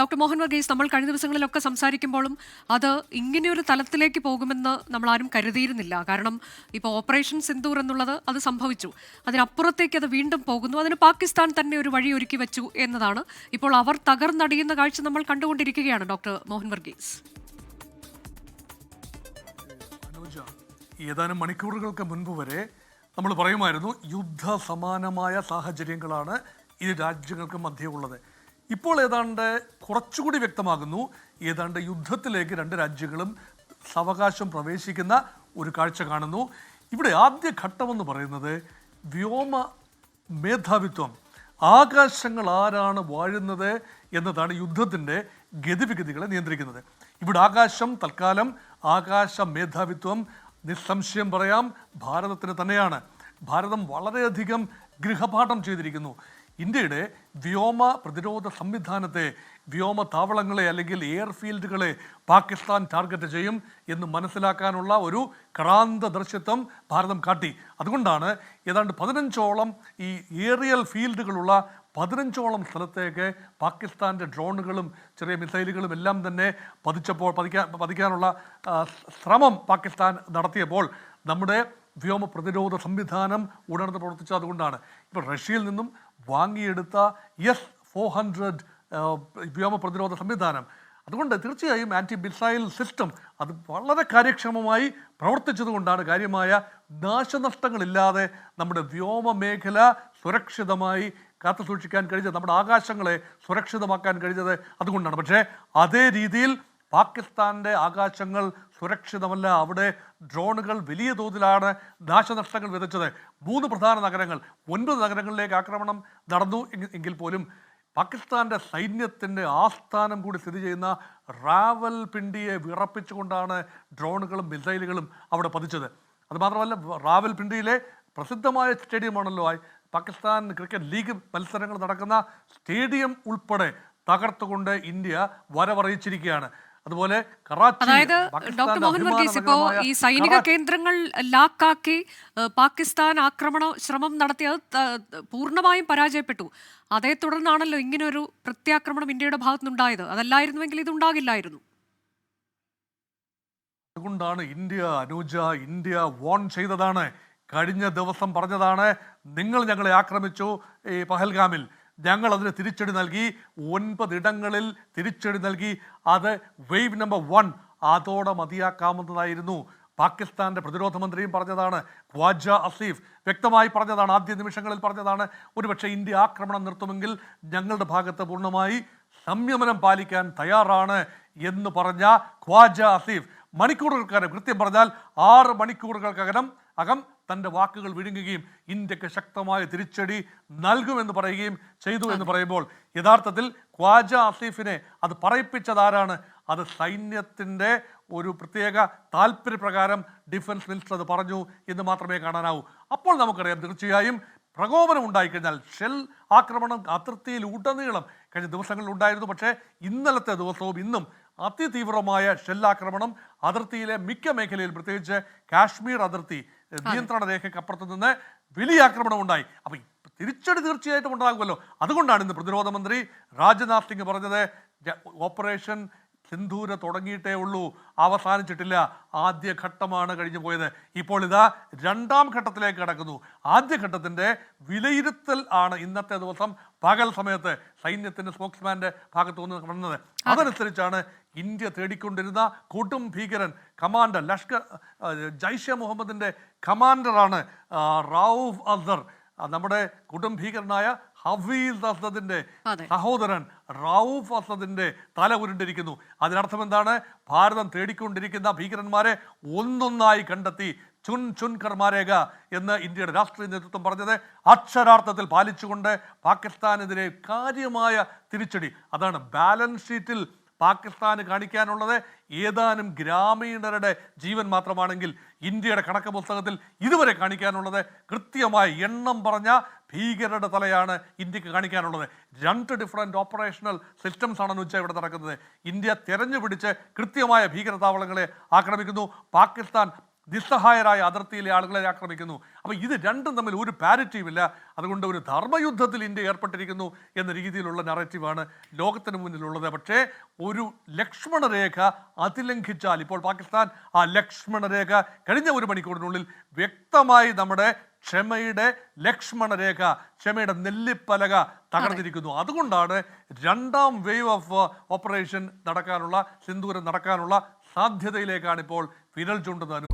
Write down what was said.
Doctor Mohan Varghese, നമ്മൾ കഴിഞ്ഞ ദിവസങ്ങളിലൊക്കെ സംസാരിക്കുമ്പോഴും അത് ഇങ്ങനെയൊരു തലത്തിലേക്ക് പോകുമെന്ന് നമ്മൾ ആരും കരുതിയിരുന്നില്ല. കാരണം ഇപ്പോൾ ഓപ്പറേഷൻ സിന്ദൂർ എന്നുള്ളത് അത് സംഭവിച്ചു, അതിനപ്പുറത്തേക്ക് അത് വീണ്ടും പോകുന്നു. അതിന് പാകിസ്ഥാൻ തന്നെ ഒരു വഴി ഒരുക്കി വെച്ചു എന്നതാണ്. ഇപ്പോൾ അവർ തകർന്നടിയുന്ന കാഴ്ച നമ്മൾ കണ്ടുകൊണ്ടിരിക്കുകയാണ്. ഡോക്ടർ മോഹൻ വർഗീസ്, ഏതാനും മണിക്കൂറുകൾക്ക് മുൻപ് വരെ നമ്മൾ പറയുമായിരുന്നു യുദ്ധ സമാനമായ സാഹചര്യങ്ങളാണ് ഈ രാജ്യങ്ങൾക്ക് മധ്യേ ഉള്ളത്. ഇപ്പോൾ ഏതാണ്ട് കുറച്ചുകൂടി വ്യക്തമാകുന്നു, ഏതാണ്ട് യുദ്ധത്തിലേക്ക് രണ്ട് രാജ്യങ്ങളും സാവകാശം പ്രവേശിക്കുന്ന ഒരു കാഴ്ച കാണുന്നു. ഇവിടെ ആദ്യ ഘട്ടമെന്ന് പറയുന്നത് വ്യോമ മേധാവിത്വം, ആകാശങ്ങൾ ആരാണ് വാഴുന്നത് എന്നതാണ് യുദ്ധത്തിൻ്റെ ഗതിവിഗതികളെ നിയന്ത്രിക്കുന്നത്. ഇവിടെ ആകാശം തൽക്കാലം ആകാശ മേധാവിത്വം നിസ്സംശയം പറയാം ഭാരതത്തിന് തന്നെയാണ്. ഭാരതം വളരെയധികം ഗൃഹപാഠം ചെയ്തിരിക്കുന്നു. ഇന്ത്യയുടെ വ്യോമ പ്രതിരോധ സംവിധാനത്തെ, വ്യോമ താവളങ്ങളെ അല്ലെങ്കിൽ എയർഫീൽഡുകളെ പാകിസ്ഥാൻ ടാർഗറ്റ് ചെയ്യും എന്ന് മനസ്സിലാക്കാനുള്ള ഒരു ക്രാന്ത ദർശിത്വം ഭാരതം കാട്ടി. അതുകൊണ്ടാണ് ഏതാണ്ട് 15ഓളം ഈ ഏറിയൽ ഫീൽഡുകളുള്ള 15ഓളം സ്ഥലത്തേക്ക് പാകിസ്ഥാൻ്റെ ഡ്രോണുകളും ചെറിയ മിസൈലുകളും എല്ലാം തന്നെ പതിക്കാനുള്ള ശ്രമം പാകിസ്ഥാൻ നടത്തിയപ്പോൾ നമ്മുടെ വ്യോമ പ്രതിരോധ സംവിധാനം ഉണർന്ന് പ്രവർത്തിച്ചത് അതുകൊണ്ടാണ്. ഇപ്പോൾ റഷ്യയിൽ നിന്നും വാങ്ങിയെടുത്ത S-400 വ്യോമ പ്രതിരോധ സംവിധാനം, അതുകൊണ്ട് തീർച്ചയായും ആൻറ്റി മിസൈൽ സിസ്റ്റം അത് വളരെ കാര്യക്ഷമമായി പ്രവർത്തിച്ചതുകൊണ്ടാണ് കാര്യമായ നാശനഷ്ടങ്ങളില്ലാതെ നമ്മുടെ വ്യോമ മേഖല സുരക്ഷിതമായി കാത്തു സൂക്ഷിക്കാൻ കഴിഞ്ഞത്, നമ്മുടെ ആകാശങ്ങളെ സുരക്ഷിതമാക്കാൻ കഴിഞ്ഞത് അതുകൊണ്ടാണ്. പക്ഷേ അതേ രീതിയിൽ പാകിസ്ഥാൻ്റെ ആകാശങ്ങൾ സുരക്ഷിതമല്ല. അവിടെ ഡ്രോണുകൾ വലിയ തോതിലാണ് നാശനഷ്ടങ്ങൾ വിതച്ചത്. 3 പ്രധാന നഗരങ്ങൾ, 9 നഗരങ്ങളിലേക്ക് ആക്രമണം നടന്നു എങ്കിൽ പോലും പാകിസ്ഥാൻ്റെ സൈന്യത്തിൻ്റെ ആസ്ഥാനം കൂടി സ്ഥിതി ചെയ്യുന്ന റാവൽപിണ്ടിയെ വിറപ്പിച്ചുകൊണ്ടാണ് ഡ്രോണുകളും മിസൈലുകളും അവിടെ പതിച്ചത്. അതുമാത്രമല്ല, റാവൽപിണ്ടിയിലെ പ്രസിദ്ധമായ സ്റ്റേഡിയമാണല്ലോ പാകിസ്ഥാൻ ക്രിക്കറ്റ് ലീഗ് മത്സരങ്ങൾ നടക്കുന്ന സ്റ്റേഡിയം ഉൾപ്പെടെ തകർത്തുകൊണ്ട് ഇന്ത്യ വരവറിയിച്ചിരിക്കുകയാണ്. അതുപോലെ അതായത് ഡോക്ടർ മോഹൻ വർഗീസ്, ഇപ്പോ ഈ സൈനിക കേന്ദ്രങ്ങൾ ലാക്കാക്കി പാകിസ്ഥാൻ ആക്രമണ ശ്രമം നടത്തിയത് പൂർണ്ണമായും പരാജയപ്പെട്ടു. അതേ തുടർന്നാണല്ലോ ഇങ്ങനെ ഒരു പ്രത്യാക്രമണം ഇന്ത്യയുടെ ഭാഗത്തുനിന്നുണ്ടായത്. അതല്ലായിരുന്നുവെങ്കിൽ ഇതുണ്ടാകില്ലായിരുന്നു. അതുകൊണ്ടാണ് ഇന്ത്യ വോൺ ചെയ്തതാണ്. കഴിഞ്ഞ ദിവസം പറഞ്ഞതാണ്, നിങ്ങൾ ഞങ്ങളെ ആക്രമിച്ചു ഈ പഹൽഗാമിൽ, ഞങ്ങൾ അതിന് തിരിച്ചടി നൽകി, 9 ഇടങ്ങളിൽ തിരിച്ചടി നൽകി. അത് വേവ് നമ്പർ 1 അതോടെ മതിയാക്കാവുന്നതായിരുന്നു. പാകിസ്ഥാൻ്റെ പ്രതിരോധ മന്ത്രിയും പറഞ്ഞതാണ്, ഖ്വാജ ആസിഫ് വ്യക്തമായി പറഞ്ഞതാണ്, ആദ്യ നിമിഷങ്ങളിൽ പറഞ്ഞതാണ്, ഒരുപക്ഷെ ഇന്ത്യ ആക്രമണം നിർത്തുമെങ്കിൽ ഞങ്ങളുടെ ഭാഗത്ത് പൂർണ്ണമായി സംയമനം പാലിക്കാൻ തയ്യാറാണ് എന്ന് പറഞ്ഞ ഖ്വാജ ആസിഫ് മണിക്കൂറുകൾക്കകം, കൃത്യം പറഞ്ഞാൽ 6 മണിക്കൂറുകൾക്കകം തൻ്റെ വാക്കുകൾ വിഴുങ്ങുകയും ഇന്ത്യക്ക് ശക്തമായ തിരിച്ചടി നൽകുമെന്ന് പറയുകയും ചെയ്തു എന്ന് പറയുമ്പോൾ യഥാർത്ഥത്തിൽ ഖ്വാജ ആസിഫിനെ അത് പറയിപ്പിച്ചതാരാണ്? അത് സൈന്യത്തിൻ്റെ ഒരു പ്രത്യേക താല്പര്യപ്രകാരം ഡിഫൻസ് മിനിസ്റ്റർ അത് പറഞ്ഞു എന്ന് മാത്രമേ കാണാനാവൂ. അപ്പോൾ നമുക്കറിയാം തീർച്ചയായും പ്രകോപനം ഉണ്ടായിക്കഴിഞ്ഞാൽ ഷെൽ ആക്രമണം അതിർത്തിയിൽ ഉടനീളം കഴിഞ്ഞ ദിവസങ്ങളിൽ ഉണ്ടായിരുന്നു. പക്ഷേ ഇന്നലത്തെ ദിവസവും ഇന്നും അതിതീവ്രമായ ഷെല്ലാക്രമണം അതിർത്തിയിലെ മിക്ക മേഖലയിൽ, പ്രത്യേകിച്ച് കാശ്മീർ അതിർത്തി നിയന്ത്രണ രേഖയ്ക്കപ്പുറത്ത് നിന്ന് വലിയ ആക്രമണം ഉണ്ടായി. അപ്പം തിരിച്ചടി തീർച്ചയായിട്ടും ഉണ്ടാകുമല്ലോ. അതുകൊണ്ടാണ് ഇന്ന് പ്രതിരോധ മന്ത്രി രാജ്നാഥ് സിംഗ് പറഞ്ഞത്, ഓപ്പറേഷൻ സിന്ദൂര തുടങ്ങിയിട്ടേ ഉള്ളൂ, അവസാനിച്ചിട്ടില്ല. ആദ്യ ഘട്ടമാണ് കഴിഞ്ഞു പോയത്. ഇപ്പോൾ ഇതാ 2ാം ഘട്ടത്തിലേക്ക് കടക്കുന്നു. ആദ്യഘട്ടത്തിൻ്റെ വിലയിരുത്തൽ ആണ് ഇന്നത്തെ ദിവസം പകൽ സമയത്ത് സൈന്യത്തിൻ്റെ സ്പോക്സ്മാൻ്റെ ഭാഗത്തു നിന്ന് വന്നത്. അതനുസരിച്ചാണ് ഇന്ത്യ തേടിക്കൊണ്ടിരുന്ന കൊടും ഭീകരൻ കമാൻഡർ, ജയ്ഷെ മുഹമ്മദിൻ്റെ കമാൻഡറാണ് റൌഫ് അസർ, നമ്മുടെ കൊടും ഭീകരനായ ഹഫീസ് അസദിന്റെ സഹോദരൻ റൌഫ് അസദിന്റെ തല ഉരുണ്ടിരിക്കുന്നു. അതിനർത്ഥം എന്താണ്? ഭാരതം തേടിക്കൊണ്ടിരിക്കുന്ന ഭീകരന്മാരെ ഒന്നൊന്നായി കണ്ടെത്തി ചുൻ ചുൻ കർ മാരേഗ എന്ന് ഇന്ത്യയുടെ രാഷ്ട്രീയ നേതൃത്വം പറഞ്ഞത് അക്ഷരാർത്ഥത്തിൽ പാലിച്ചുകൊണ്ട് പാകിസ്ഥാനെതിരെ കാര്യമായ തിരിച്ചടി. അതാണ് ബാലൻസ് ഷീറ്റിൽ പാകിസ്ഥാന് കാണിക്കാനുള്ളത് ഏതാനും ഗ്രാമീണരുടെ ജീവൻ മാത്രമാണെങ്കിൽ ഇന്ത്യയുടെ കണക്ക് പുസ്തകത്തിൽ ഇതുവരെ കാണിക്കാനുള്ളത് കൃത്യമായ എണ്ണം പറഞ്ഞ ഭീകരരുടെ തലയാണ് ഇന്ത്യക്ക് കാണിക്കാനുള്ളത്. 2 ഡിഫറൻറ്റ് ഓപ്പറേഷണൽ സിസ്റ്റംസ് ആണെന്ന് വെച്ചാൽ ഇവിടെ നടക്കുന്നത്. ഇന്ത്യ തെരഞ്ഞു പിടിച്ച് കൃത്യമായ ഭീകരതാവളങ്ങളെ ആക്രമിക്കുന്നു. പാകിസ്ഥാൻ നിസ്സഹായരായ അതിർത്തിയിലെ ആളുകളെ ആക്രമിക്കുന്നു. അപ്പോൾ ഇത് രണ്ടും തമ്മിൽ ഒരു പാരിറ്റീവ് ഇല്ല. അതുകൊണ്ട് ഒരു ധർമ്മയുദ്ധത്തിൽ ഇന്ത്യ ഏർപ്പെട്ടിരിക്കുന്നു എന്ന രീതിയിലുള്ള നറേറ്റീവാണ് ലോകത്തിന് മുന്നിലുള്ളത്. പക്ഷേ ഒരു ലക്ഷ്മണരേഖ അതിലംഘിച്ചാൽ, ഇപ്പോൾ പാകിസ്ഥാൻ ആ ലക്ഷ്മണരേഖ കഴിഞ്ഞ ഒരു മണിക്കൂറിനുള്ളിൽ വ്യക്തമായി നമ്മുടെ ക്ഷമയുടെ ലക്ഷ്മണരേഖ, ക്ഷമയുടെ നെല്ലിപ്പലക തകർന്നിരിക്കുന്നു. അതുകൊണ്ടാണ് രണ്ടാം വേവ് ഓഫ് ഓപ്പറേഷൻ നടക്കാനുള്ള, സിന്ദൂരം നടക്കാനുള്ള സാധ്യതയിലേക്കാണ് ഇപ്പോൾ വിരൽ ചൂണ്ടുന്നത്.